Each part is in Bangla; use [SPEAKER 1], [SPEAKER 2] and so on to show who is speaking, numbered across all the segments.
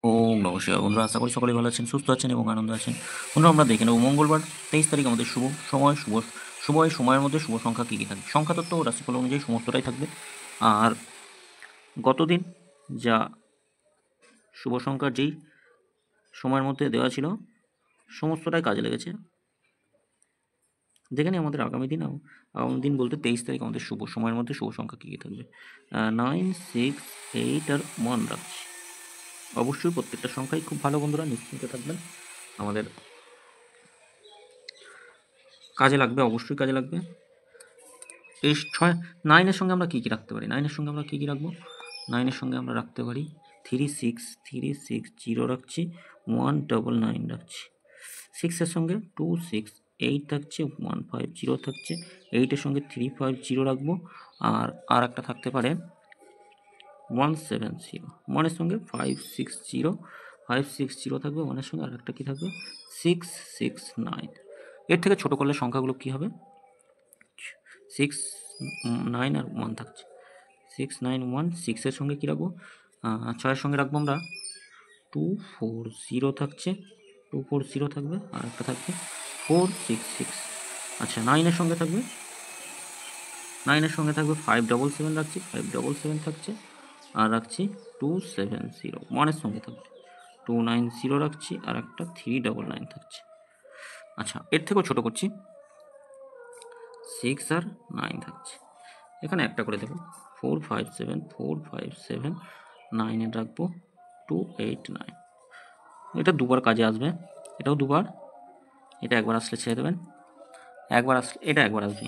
[SPEAKER 1] ওম নমঃ শিবায়। বন্ধুরা, আশা করি সকলেই ভালো আছেন, সুস্থ আছেন এবং আনন্দ আছেন। বন্ধুরা, আমরা দেখে নেব মঙ্গলবার 23 তারিখ আমাদের সময়ের মধ্যে শুভ সংখ্যা কী কী থাকবে। সংখ্যা তত্ত্ব ও রাশিফল অনুযায়ী সমস্তটাই থাকবে। আর গতদিন যা শুভ সংখ্যার যেই সময়ের মধ্যে দেওয়া ছিল সমস্তটাই কাজে লেগেছে। দেখে নিই আমাদের আগামী দিন বলতে 23 তারিখ আমাদের শুভ সময়ের মধ্যে শুভ সংখ্যা কী কী থাকবে। 9, 6, 8 আর 1 রাখছি। অবশ্যই প্রত্যেকটা সংখ্যাই খুব ভালো বন্ধুরা, নিশ্চিন্তে থাকবেন। আমাদের কাজে লাগবে, অবশ্যই কাজে লাগবে। এই 9-এর সঙ্গে আমরা কী কী রাখতে পারি? 9-এর সঙ্গে আমরা কী কী রাখবো? 9-এর সঙ্গে আমরা রাখতে পারি 36 রাখছি, 199 রাখছি। 6-এর সঙ্গে 26, 8 থাকছে, 150 থাকছে, 8-এর সঙ্গে 350 রাখবো। আর একটা থাকতে পারে 170, 1-এর সঙ্গে 560 থাকবে, 1-এর সঙ্গে আর একটা কী থাকবে 669। এর থেকে ছোট করলে সংখ্যাগুলো কী হবে? 6, 9 আর 1 থাকছে, 691। 6-এর সঙ্গে কী রাখবো? 6-এর সঙ্গে রাখবো আমরা 240 থাকছে, 240 থাকবে, আর একটা থাকবে 466। আচ্ছা, 9-এর সঙ্গে থাকবে 577 রাখছি, 577 থাকছে, আর রাখছি 270। 1-এর সঙ্গে থাকবে 290 রাখছি, আর একটা 399 থাকছে। আচ্ছা, এর থেকেও ছোট করছি, 6 আর 9 থাকছে। এখানে একটা করে দেবো, 457, 9-এ রাখবো 289। এটা দুবার কাজে আসবে, এটাও দুবার, এটা একবার আসলে ছেড়ে দেবেন, এটা একবার আসবে।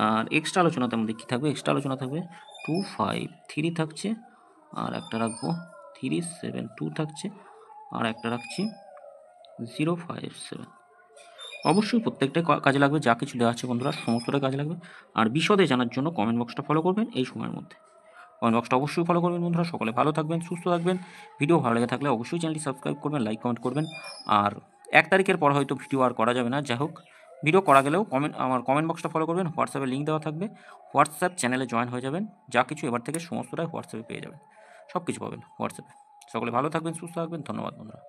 [SPEAKER 1] আর এক্সট্রা আলোচনাতে আমাদের কী থাকবে? এক্সট্রা আলোচনা থাকবে 253 থাকছে, আর একটা রাখবো 372 থাকছে, আর একটা রাখছি 057। অবশ্যই প্রত্যেকটাই কাজে লাগবে, যা কিছু দেওয়া আছে বন্ধুরা সমস্তটাই কাজে লাগবে। আর বিশদে জানার জন্য কমেন্ট বক্সটা ফলো করবেন এই সময়ের মধ্যে। কমেন্ট বক্সটা অবশ্যই ফলো করবেন বন্ধুরা। সকলে ভালো থাকবেন, সুস্থ থাকবেন। ভিডিও ভালো লেগে থাকলে অবশ্যই চ্যানেলটি সাবস্ক্রাইব করবেন, লাইক কমেন্ট করবেন। আর 1 তারিখের পর হয়তো ভিডিও আর করা যাবে না, যাই হোক ভিডিও করা গেলেও আমার কমেন্ট বক্সটা ফলো করবেন। হোয়াটসঅ্যাপে লিঙ্ক দেওয়া থাকবে, হোয়াটসঅ্যাপ চ্যানেলে জয়েন হয়ে যাবেন। যা কিছু এবার থেকে সমস্তটাই হোয়াটসঅ্যাপে পেয়ে যাবেন, সব কিছু পাবেন হোয়াটসঅ্যাপে। সকলে ভালো থাকবেন, সুস্থ থাকবেন। ধন্যবাদ বন্ধুরা।